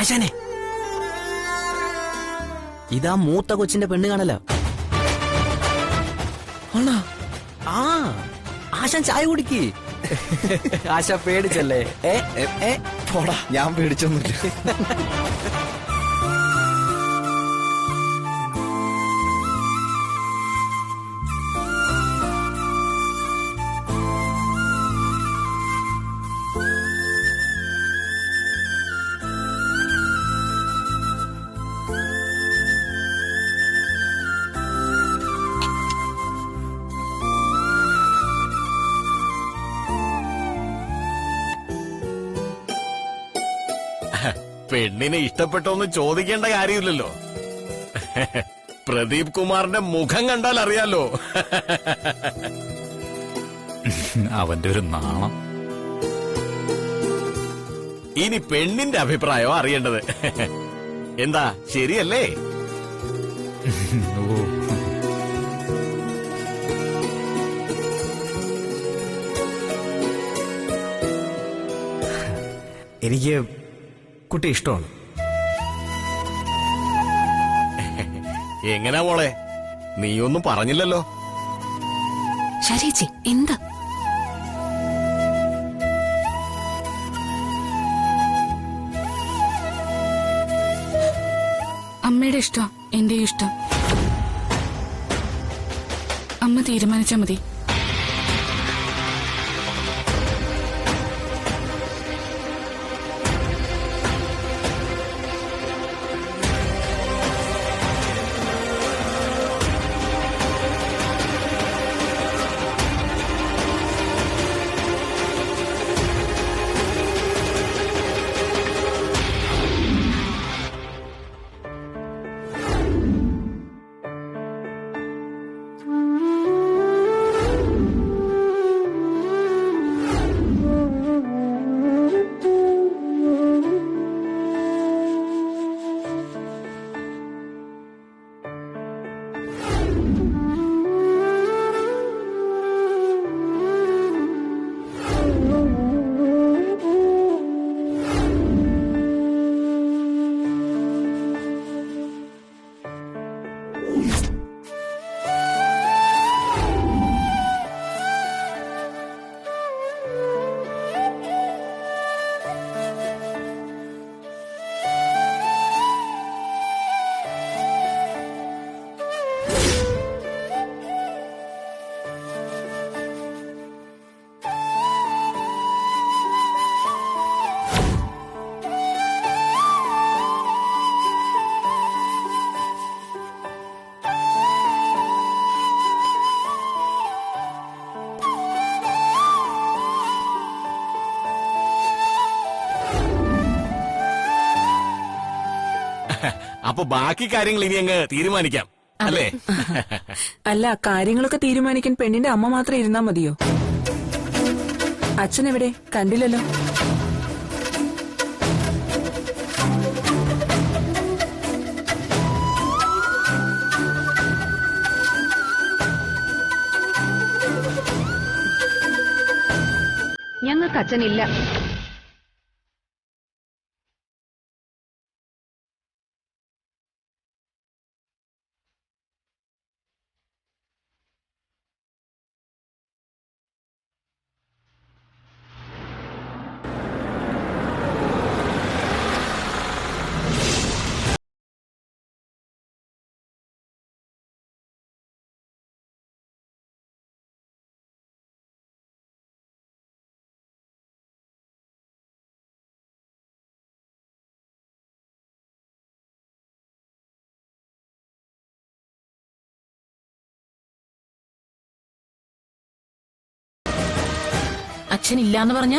ആശാനെ, ഇതാ മൂത്ത കൊച്ചിന്റെ പെണ്ണ് കാണല. ആ ആശാൻ ചായ കുടിക്ക്. ആശ പേടിച്ചല്ലേ? പോടാ, ഞാൻ പേടിച്ചൊന്നുമില്ല. പെണ്ണിനെ ഇഷ്ടപ്പെട്ടോന്ന് ചോദിക്കേണ്ട കാര്യമില്ലല്ലോ. പ്രദീപ് കുമാറിന്റെ മുഖം കണ്ടാൽ അറിയാലോ. അവന്റെ ഒരു നാണം. ഇനി പെണ്ണിന്റെ അഭിപ്രായം അറിയേണ്ടത്. എന്താ, ശരിയല്ലേ? എനിക്ക് കുട്ടി ഇഷ്ടമാണ്. എങ്ങനാ മോളെ, നീയൊന്നും പറഞ്ഞില്ലല്ലോ. ശരീച്ചി, എന്താ? അമ്മയുടെ ഇഷ്ടം എന്റെ ഇഷ്ടം. അമ്മ തീരുമാനിച്ചാ മതി. അപ്പൊ ബാക്കി കാര്യങ്ങൾ ഇനി അങ്ങ് തീരുമാനിക്കാം അല്ലേ? അല്ല, കാര്യങ്ങളൊക്കെ തീരുമാനിക്കാൻ പെണ്ണിന്റെ അമ്മ മാത്രം ഇരുന്നാ മതിയോ? അച്ഛൻ എവിടെ? കണ്ടില്ലല്ലോ. ഞങ്ങൾക്ക് അച്ഛനില്ല. അച്ഛനില്ലാന്ന് പറഞ്ഞ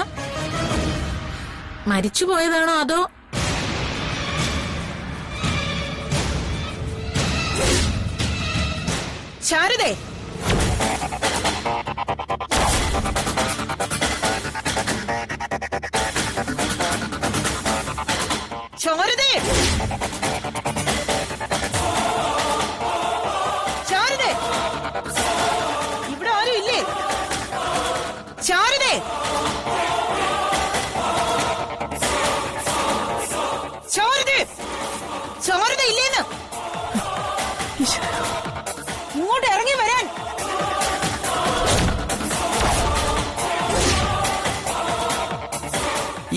മരിച്ചുപോയതാണോ അതോ? ശാരദേ, ശാരദേ, ശാരദേ, ഇവിടെ ആരും ഇല്ലേ? ശാരദേ, ശാരദ. ഇങ്ങോട്ട് ഇറങ്ങി വരാൻ.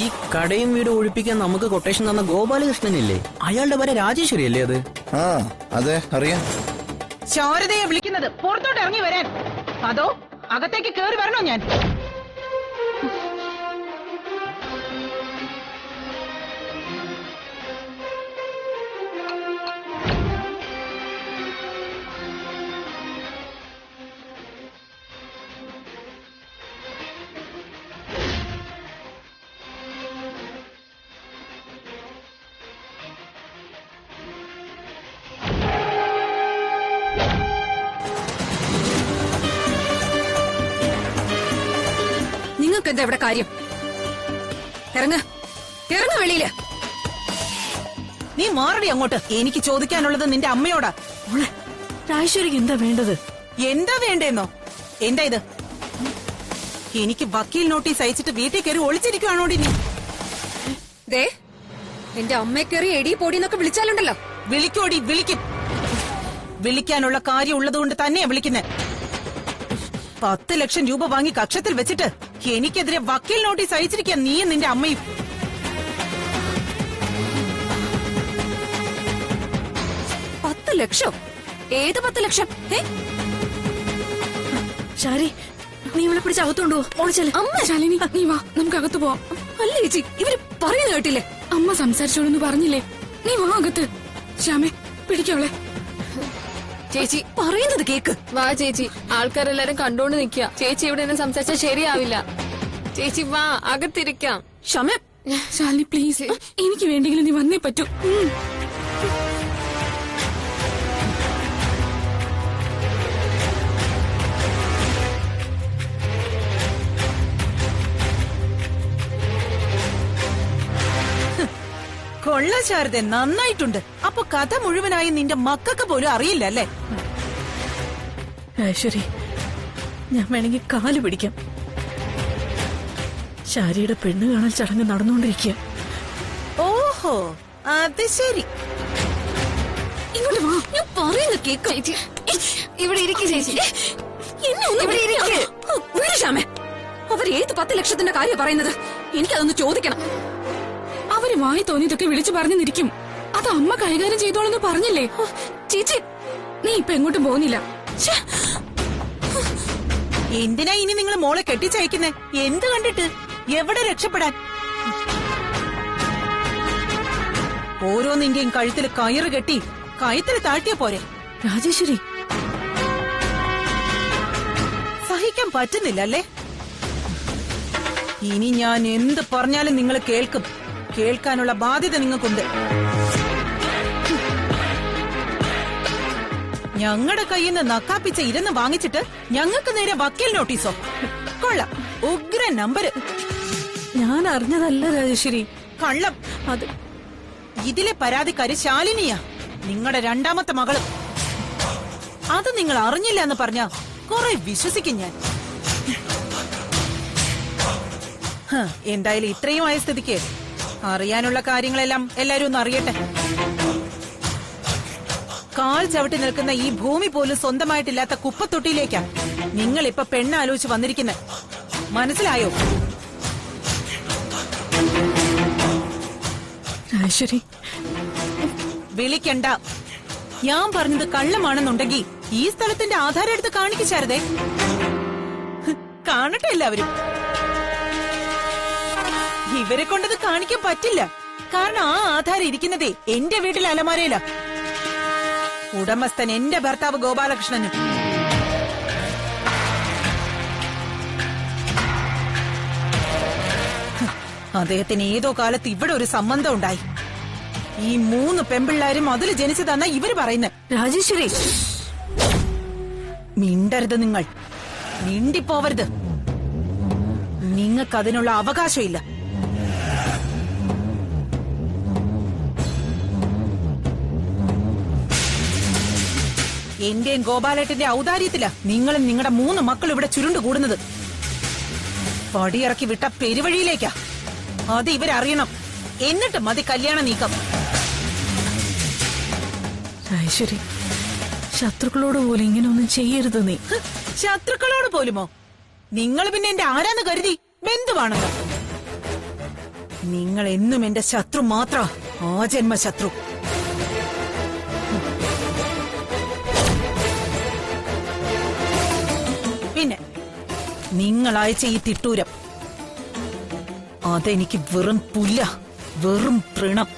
ഈ കടയും വീടും ഒഴിപ്പിക്കാൻ നമുക്ക് കൊട്ടേഷൻ തന്ന ഗോപാലകൃഷ്ണനില്ലേ, അയാളുടെ പേര് രാജേശ്വരി അല്ലേ അത്? ആ അതെ അറിയാം. ശാരദയെ വിളിക്കുന്നത് പുറത്തോട്ട് ഇറങ്ങി വരാൻ, അതോ അകത്തേക്ക് കേറി വരണോ ഞാൻ? നിങ്ങൾക്ക് എന്താ ഇവിടെ കാര്യം? ഇറങ്ങ വെളിയില്. നീ മാറടി അങ്ങോട്ട്. എനിക്ക് ചോദിക്കാനുള്ളത് നിന്റെ അമ്മയോടാ. രാജേശ്വരിക്ക് എന്താ വേണ്ടത്? എന്താ വേണ്ടേന്നോ? എന്താ ഇത്? എനിക്ക് വക്കീൽ നോട്ടീസ് അയച്ചിട്ട് വീട്ടിൽ കയറി ഒളിച്ചിരിക്കുവാണോടി നീ? ദേ എന്റെ അമ്മയെ കയറി എടി പൊടിന്നൊക്കെ വിളിച്ചാലുണ്ടല്ലോ. വിളിക്കോടി, വിളിക്കും. വിളിക്കാനുള്ള കാര്യം ഉള്ളതുകൊണ്ട് തന്നെയാ വിളിക്കുന്നെ. 10 ലക്ഷം രൂപ വാങ്ങി കക്ഷത്തിൽ വെച്ചിട്ട് എനിക്കെതിരെ വക്കീൽ നോട്ടീസ് അയച്ചിരിക്കുക നീയും നിന്റെ അമ്മയും. ലക്ഷം? ഏത് 10 ലക്ഷം? ശാരി, നീ ഇവളെ പിടിച്ച് അകത്തോണ്ടോ? അമ്മ ശാലിനി, നീ വാ, നമുക്ക് അകത്ത് പോവാം. അല്ല ചേച്ചി, ഇവര് പറയുന്നത് കേട്ടില്ലേ? അമ്മ സംസാരിച്ചോളൂന്ന് പറഞ്ഞില്ലേ? നീ വാ അകത്ത്. ശ്യാമേ, പിടിക്കവളെ. ചേച്ചി പറയുന്നത് കേക്ക്. വാ ചേച്ചി, ആൾക്കാരെല്ലാരും കണ്ടോണ്ട് നിക്ക. ചേച്ചി ഇവിടെ നിന്ന് സംസാരിച്ചാൽ ശരിയാവില്ല. ചേച്ചി വാ, അകത്തിരിക്കാം. ക്ഷമ. ശാലിനി പ്ലീസ്, എനിക്ക് വേണ്ടെങ്കിലും നീ വന്നേ പറ്റൂ. കൊള്ള ശാരദ, നന്നായിട്ടുണ്ട്. അപ്പൊ കഥ മുഴുവനായി നിന്റെ മക്കൾക്ക് പോലും അറിയില്ല അല്ലേ? രാജേശ്വരി, ഞാൻ വേണമെങ്കിൽ കാല് പിടിക്കാം. ശാരിയുടെ പെണ്ണ് കാണൽ ചടങ്ങ് നടന്നുകൊണ്ടിരിക്കുക. ഓഹോ, അത് ശരി. ഇങ്ങോട്ട് വാ, ഞാൻ പറയുന്ന കേക്ക്. ഇവിടെ ഇരിക്കും ചേച്ചി. എന്നെ ഒന്ന് ഇവിടെ വീട് ശ്യാമേ. അവർ ഏത് 10 ലക്ഷത്തിന്റെ കാര്യം പറയുന്നത്? എനിക്കതൊന്ന് ചോദിക്കണം. അവര് വായി തോന്നിയതൊക്കെ വിളിച്ചു പറഞ്ഞു നിൽക്കും. അത് അമ്മ കൈകാര്യം ചെയ്തോളെന്ന് പറഞ്ഞില്ലേ? ചേച്ചി, നീ ഇപ്പൊ എങ്ങോട്ടും പോകുന്നില്ല. എന്തിനാ ഇനി നിങ്ങൾ മോളെ കെട്ടിച്ചയക്കുന്നേ? എന്ത് കണ്ടിട്ട്? എവിടെ രക്ഷപ്പെടാൻ? ഓരോന്നിന്റെയും കഴുത്തിൽ കയറ് കെട്ടി കഴുത്തിൽ താഴ്ത്തിയ പോരെ? രാജേശ്വരി, സഹിക്കാൻ പറ്റുന്നില്ല അല്ലേ? ഇനി ഞാൻ എന്ത് പറഞ്ഞാലും നിങ്ങൾ കേൾക്കും. കേൾക്കാനുള്ള ബാധ്യത നിങ്ങൾക്കുണ്ട്. ഞങ്ങളുടെ കയ്യിൽ നിന്ന് നക്കാപ്പിച്ച ഇരുന്ന് വാങ്ങിച്ചിട്ട് ഞങ്ങൾക്ക് നേരെ വക്കീൽ നോട്ടീസോ? കൊള്ളാം, ഉഗ്ര നമ്പര്. ഞാൻ അറിഞ്ഞതല്ല രാജേശ്വരി. കള്ളം. അത് ഇതിലെ പരാതിക്കാരി ശാലിനിയാ, നിങ്ങളുടെ 2ാമത്തെ മകള്. അത് നിങ്ങൾ അറിഞ്ഞില്ല എന്ന് പറഞ്ഞാ കുറെ വിശ്വസിക്കും ഞാൻ. എന്തായാലും ഇത്രയും ആയ സ്ഥിതിക്ക് അറിയാനുള്ള കാര്യങ്ങളെല്ലാം എല്ലാരും ഒന്ന് അറിയട്ടെ. കാൽ ചവിട്ടി നിൽക്കുന്ന ഈ ഭൂമി പോലും സ്വന്തമായിട്ടില്ലാത്ത കുപ്പത്തൊട്ടിയിലേക്കാ നിങ്ങൾ ഇപ്പൊ പെണ്ണാലോചിച്ച് വന്നിരിക്കുന്നത്. മനസ്സിലായോ? രാജേശ്വരി, വിളിക്കണ്ട. ഞാൻ പറഞ്ഞത് കള്ളമാണെന്നുണ്ടെങ്കിൽ ഈ സ്ഥലത്തിന്റെ ആധാരം എടുത്ത് കാണിക്കാരതേ. കാണട്ടെ എല്ലാവരും. ഇവരെ കൊണ്ടത് കാണിക്കാൻ പറ്റില്ല. കാരണം ആ ആധാരം ഇരിക്കുന്നതേ എന്റെ വീട്ടിലെ അലമാരയില. ഉടമസ്ഥൻ എന്റെ ഭർത്താവ് ഗോപാലകൃഷ്ണനും. അദ്ദേഹത്തിന് ഏതോ കാലത്ത് ഇവിടെ ഒരു സംബന്ധം ഉണ്ടായി. ഈ 3 പെമ്പിള്ളാരും അതിൽ ജനിച്ചതാന്നാ ഇവര് പറയുന്നത്. രാജേശ്വരി, മിണ്ടരുത്. നിങ്ങൾ മിണ്ടിപ്പോവരുത്. നിങ്ങൾക്കതിനുള്ള അവകാശമില്ല. എന്റെയും ഗോപാലേട്ടന്റെ ഔദാര്യത്തിലാ നിങ്ങളും നിങ്ങളുടെ 3 മക്കൾ ഇവിടെ ചുരുണ്ടുകൂടുന്നത്. പടിയിറക്കി വിട്ട പെരുവഴിയിലേക്കാ. അത് ഇവരറിയണം. എന്നിട്ട് മതി കല്യാണ നീക്കം. രാജേശ്വരി, ശത്രുക്കളോട് പോലും ഇങ്ങനെ ഒന്നും ചെയ്യരുത് നീ. ശത്രുക്കളോട് പോലുമോ? നിങ്ങൾ പിന്നെ എന്റെ ആരാന്ന് കരുതി? ബന്ധുവാണെന്ന്. നിങ്ങൾ എന്നും എന്റെ ശത്രു മാത്ര, ആജന്മ ശത്രു. പിന്നെ നിങ്ങൾ അയച്ച ഈ തിട്ടൂരം, അതെനിക്ക് വെറും പുല്ല, വെറും തൃണം.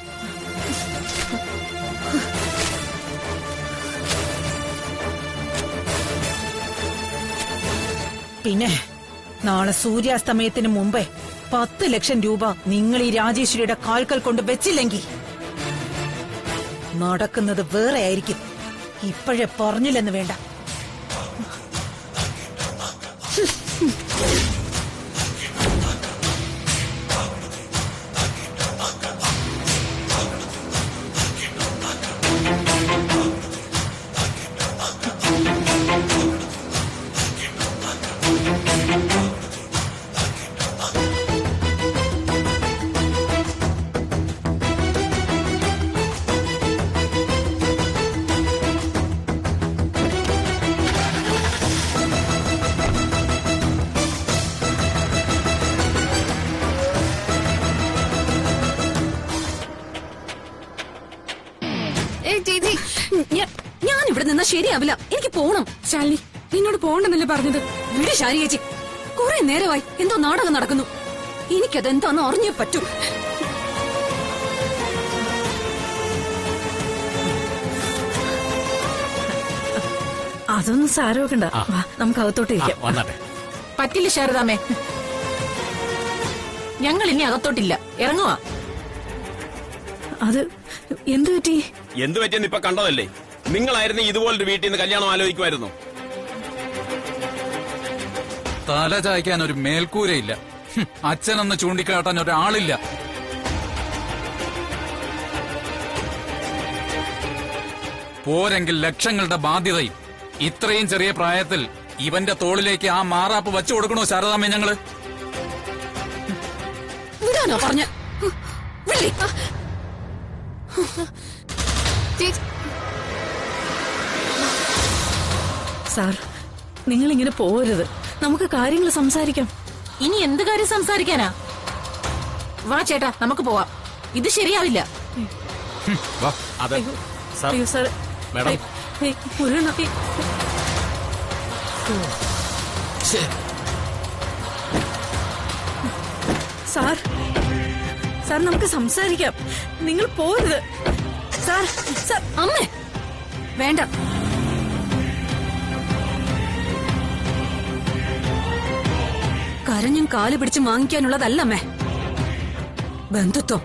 പിന്നെ നാളെ സൂര്യാസ്തമയത്തിന് മുമ്പേ 10 ലക്ഷം രൂപ നിങ്ങൾ ഈ രാജേശ്വരിയുടെ കാൽക്കൽ കൊണ്ട് വെച്ചില്ലെങ്കിൽ നടക്കുന്നത് വേറെ ആയിരിക്കും. ഇപ്പോഴേ പറഞ്ഞില്ലെന്ന് വേണ്ട. ചേച്ചി, ഞാൻ ഇവിടെ നിന്നാ ശരിയാവില്ല. എനിക്ക് പോണം. ശാലിനി, നിന്നോട് പോണ്ടെന്നല്ലേ പറഞ്ഞത്? വിട് ശാരി ചേച്ചി. കുറെ നേരമായി എന്തോ നാടകം നടക്കുന്നു. എനിക്കതെന്താന്ന് അറിഞ്ഞേ പറ്റൂ. അതൊന്നും സാരമാക്കണ്ട. നമുക്ക് അകത്തോട്ട് ഇരിക്കാം. വന്നാട്ടെ. പറ്റില്ല ശാരദാമേ, ഞങ്ങൾ ഇനി അകത്തോട്ടില്ല, ഇറങ്ങുവാ. അത് എന്തു പറ്റി? എന്ത് പറ്റിയെന്ന് ഇപ്പൊ കണ്ടതല്ലേ? നിങ്ങളായിരുന്നു ഇതുപോലൊരു വീട്ടിൽ നിന്ന് കല്യാണം ആലോചിക്കുമായിരുന്നു. തല ചായ്ക്കാൻ ഒരു മേൽക്കൂരയില്ല. അച്ഛനെന്ന് ചൂണ്ടിക്കാട്ടാൻ ഒരാളില്ല. പോരെങ്കിൽ ലക്ഷങ്ങളുടെ ബാധ്യതയും. ഇത്രയും ചെറിയ പ്രായത്തിൽ ഇവന്റെ തോളിലേക്ക് ആ മാറാപ്പ് വച്ചു കൊടുക്കണോ ശാരദാമ്മ ഞങ്ങള്? വിടാനോ പറഞ്ഞ? സാർ, നിങ്ങൾ ഇങ്ങനെ പോവരുത്. നമുക്ക് കാര്യങ്ങൾ സംസാരിക്കാം. ഇനി എന്ത് കാര്യം സംസാരിക്കാനാ? വാ ചേട്ടാ, നമുക്ക് പോവാം. ഇത് ശരിയാവില്ല. വാ. അതെ സാർ. അയ്യോ സാർ, മേഡം. സാർ, സാർ നമുക്ക് സംസാരിക്കാം. നിങ്ങൾ പോരുത് സാർ. സാർ, അമ്മേ വേണ്ട. കരഞ്ഞും കാല് പിടിച്ച് വാങ്ങിക്കാനുള്ളതല്ലമ്മേ ബന്ധുത്വം.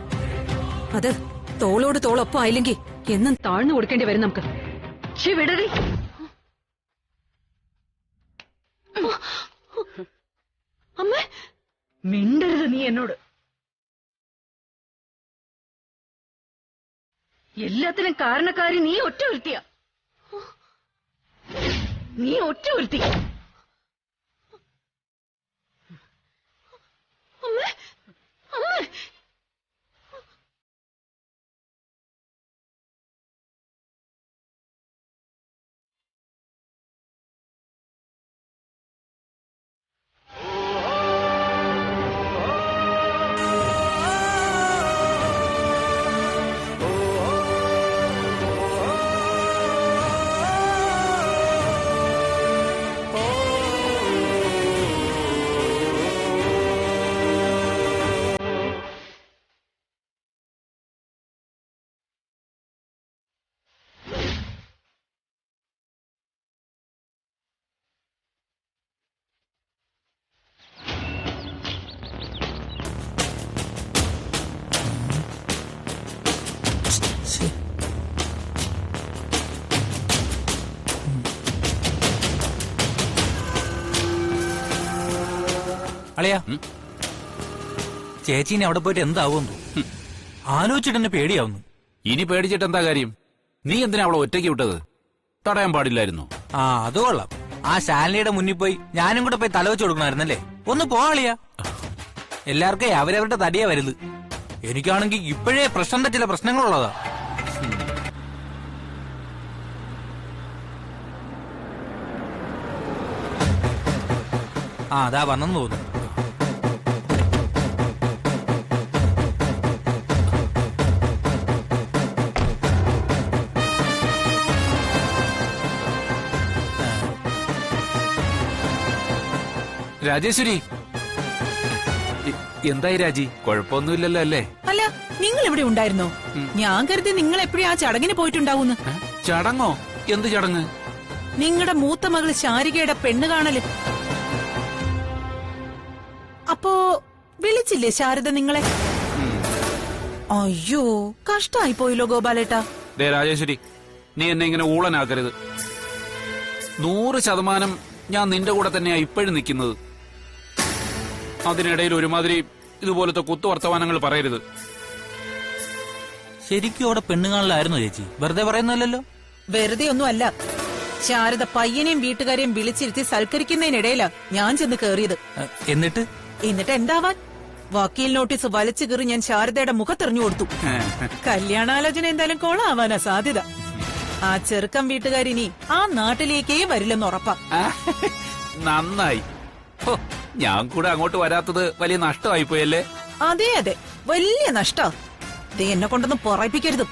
അത് തോളോട് തോളൊപ്പം ആയില്ലെങ്കിൽ എന്നും താഴ്ന്നു കൊടുക്കേണ്ടി വരും നമുക്ക്. വിടറി. അമ്മേ, മിണ്ടരുത് നീ എന്നോട്. എല്ലാത്തിനും കാരണക്കാരി നീ ഒറ്റ ഒരുത്തിയ. നീ ഒറ്റ ഒരുത്തി. അമ്മേ, അമ്മേ. അളിയാ, ചേച്ചീനെ അവിടെ പോയിട്ട് എന്താവുന്നു ആലോചിച്ചിട്ട് എന്നെ പേടിയാവുന്നു. ഇനി പേടിച്ചിട്ട് എന്താ കാര്യം? നീ എന്തിനാ അവളെ ഒറ്റയ്ക്ക് വിട്ടത്? തടയാൻ പാടില്ലായിരുന്നു. ആ, അത് കൊള്ളാം. ആ ശാലിനിയുടെ മുന്നിൽ പോയി ഞാനും കൂടെ പോയി തലവെച്ച് കൊടുക്കണമായിരുന്നല്ലേ. ഒന്ന് പോവാളിയാ. എല്ലാവർക്കും അവരവരുടെ തടിയാ വരുത്. എനിക്കാണെങ്കിൽ ഇപ്പോഴേ പ്രശ്നം ചില പ്രശ്നങ്ങളുള്ളതാ. ആ അതാ വന്നെന്ന് തോന്നുന്നു. രാജേശ്വരി, എന്തായി രാജി? കുഴപ്പമൊന്നുമില്ലല്ലോ അല്ലേ? അല്ല, നിങ്ങൾ ഇവിടെ ഉണ്ടായിരുന്നോ? ഞാൻ കരുതി നിങ്ങൾ എപ്പോഴും ആ ചടങ്ങിന് പോയിട്ടുണ്ടാവുന്നു. ചടങ്ങോ? എന്ത് ചടങ്ങ്? നിങ്ങളുടെ മൂത്ത മകള് ശാരികയുടെ പെണ്ണ് കാണല്. അപ്പോ വിളിച്ചില്ലേ ശാരദ നിങ്ങളെ? അയ്യോ, കഷ്ടായി പോയല്ലോ ഗോപാലേട്ടാ. ദേ രാജേശ്വരി, നീ എന്നെ ഇങ്ങനെ ഊളനാക്കരുത്. 100% ഞാൻ നിന്റെ കൂടെ തന്നെയാ ഇപ്പോഴും നിൽക്കുന്നത്. അതിനിടയിൽ ഒരുമാതിരി ഇതുപോലത്തെ കുത്തുവർത്തമാനങ്ങൾ പറയരുത്. ശരിക്കും അവിടെ പെണ്ണുകാണലായിരുന്നു ചേച്ചി? വെറുതെ പറയുന്നല്ലോ. വെറുതെ ഒന്നും അല്ല. ശാരദ പയ്യനെയും വീട്ടുകാരെയും വിളിച്ചിരുത്തി സൽക്കരിക്കുന്നതിനിടയിലാ ഞാൻ ചെന്ന് കേറിയത്. എന്നിട്ട് എന്താവാൻ? വക്കീൽ നോട്ടീസ് വലിച്ചു കീറി ഞാൻ ശാരദയുടെ മുഖത്തെറിഞ്ഞു കൊടുത്തു. കല്യാണാലോചന എന്തായാലും കോളാവാനാ സാധ്യത. ആ ചെറുക്കം വീട്ടുകാരിനി ആ നാട്ടിലേക്കേ വരില്ലെന്ന് ഉറപ്പാ. നന്നായി. ഞാൻ കൂടെ അങ്ങോട്ട് വരാത്തത് വലിയ നഷ്ടമായിപ്പോയല്ലേ? അതെ അതെ, വലിയ നഷ്ടാ. എന്നെ കൊണ്ടൊന്നും പറയിപ്പിക്കരുത്.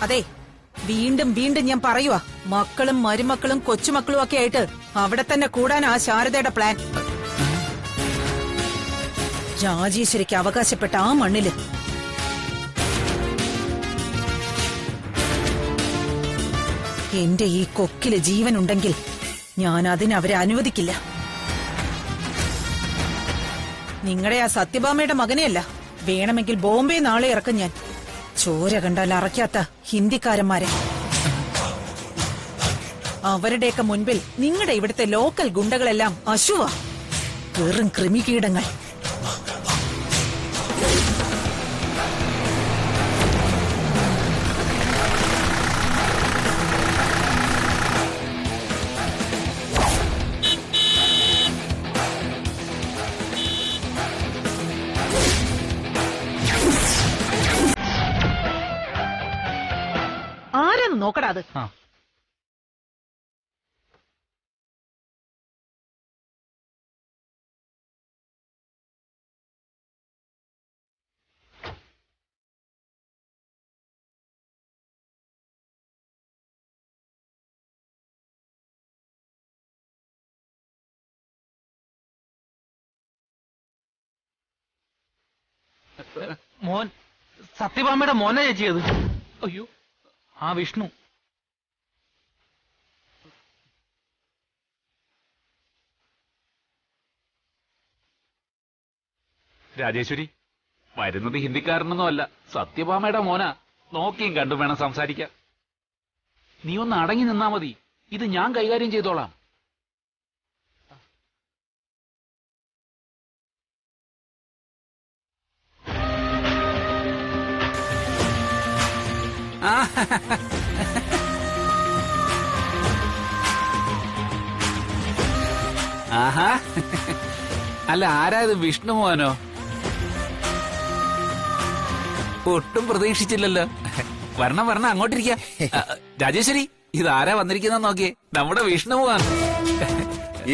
അതെ, വീണ്ടും വീണ്ടും ഞാൻ പറയുവാ, മക്കളും മരുമക്കളും കൊച്ചുമക്കളും ഒക്കെ ആയിട്ട് അവിടെ തന്നെ കൂടാൻ ആ ശാരദയുടെ പ്ലാൻ. രാജേശ്വരിക്ക് അവകാശപ്പെട്ട ആ മണ്ണില്. എന്റെ ഈ കൊക്കില് ജീവനുണ്ടെങ്കിൽ ഞാൻ അതിനവരെ അനുവദിക്കില്ല. നിങ്ങളുടെ ആ സത്യഭാമയുടെ മകനെയല്ല, വേണമെങ്കിൽ ബോംബെ നാളെ ഇറക്കും ഞാൻ. ചോര കണ്ടാൽ അറയ്ക്കാത്ത ഹിന്ദിക്കാരന്മാരെ. അവരുടെയൊക്കെ മുൻപിൽ നിങ്ങളുടെ ഇവിടുത്തെ ലോക്കൽ ഗുണ്ടകളെല്ലാം അശുവ, വെറും കൃമികീടങ്ങൾ. ആരെന്ന് നോക്കടാ അത്. മോൻ സത്യഭാമയുടെ മോനെ ചേച്ചി അത്. അയ്യോ, ആ വിഷ്ണു. രാജേശ്വരി, വരുന്നത് ഹിന്ദിക്കാരനൊന്നും അല്ല, സത്യഭാമയുടെ മോനാ. നോക്കിയും കണ്ടും വേണം സംസാരിക്കാൻ. നീ ഒന്ന് അടങ്ങി നിന്നാ മതി, ഇത് ഞാൻ കൈകാര്യം ചെയ്തോളാം. ആഹാ, അല്ല ആരായത്? വിഷ്ണു മോനോ? ഒട്ടും പ്രതീക്ഷിച്ചില്ലല്ലോ. വരണം വരണം, അങ്ങോട്ടിരിക്കാം. രാജേശ്വരി, ഇതാരാ വന്നിരിക്കുന്ന നോക്കിയേ, നമ്മുടെ വിഷ്ണു മോൻ.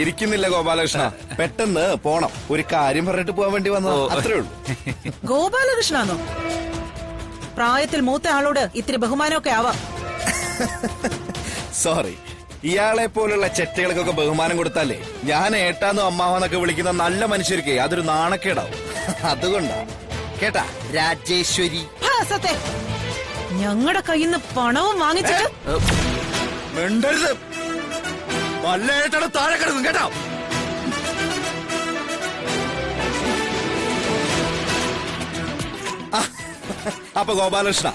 ഇരിക്കുന്നില്ല ഗോപാലകൃഷ്ണ, പെട്ടെന്ന് പോണം. ഒരു കാര്യം പറഞ്ഞിട്ട് പോകാൻ വേണ്ടി വന്നത്, അത്രേ ഉള്ളൂ. ഗോപാലകൃഷ്ണാണോ? പ്രായത്തിൽ മൂത്ത ആളോട് ഇത്തിരി ബഹുമാനമൊക്കെ ആവാം. സോറി, ഇയാളെ പോലുള്ള ചെറ്റകൾക്കൊക്കെ ബഹുമാനം കൊടുത്താലേ ഞാൻ ഏട്ടാന്നും അമ്മാവെന്നൊക്കെ വിളിക്കുന്ന നല്ല മനുഷ്യർക്ക് അതൊരു നാണക്കേടാവും. അതുകൊണ്ടാ കേട്ടാ രാജേശ്വരി. സത്യം, ഞങ്ങളുടെ കയ്യിൽ നിന്ന് പണവും വാങ്ങിച്ചിട്ട് മിണ്ടരുത്. നല്ല ഏട്ടാണ് താഴെ കിടക്കും കേട്ടോ. അപ്പൊ ഗോപാലകൃഷ്ണ,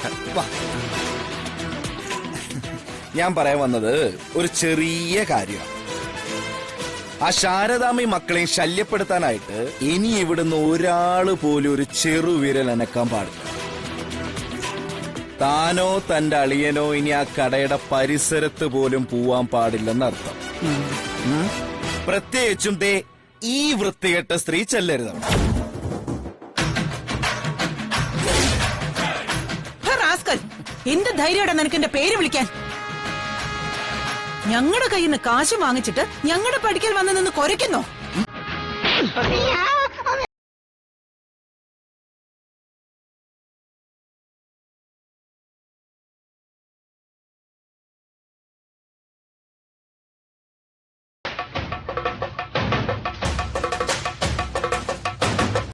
ഞാൻ പറയാൻ വന്നത് ഒരു ചെറിയ കാര്യമാണ്. ആ ശാരദാമ്മയും മക്കളെയും ശല്യപ്പെടുത്താനായിട്ട് ഇനി ഇവിടുന്ന് ഒരാള് പോലും ഒരു ചെറുവിരൽ അനക്കാൻ പാടില്ല. താനോ തന്റെ അളിയനോ ഇനി ആ കടയുടെ പരിസരത്ത് പോലും പോവാൻ പാടില്ലെന്നർത്ഥം. പ്രത്യേകിച്ചും ദേ ഈ വൃത്തികെട്ട സ്ത്രീ ചെല്ലരുത്. എന്ത് ധൈര്യമാണ് നിനക്ക് എന്റെ പേര് വിളിക്കാൻ? ഞങ്ങളുടെ കയ്യിൽ നിന്ന് കാശ് വാങ്ങിച്ചിട്ട് ഞങ്ങളുടെ പഠിക്കൽ വന്ന് നിന്ന് കുരയ്ക്കുന്നോ?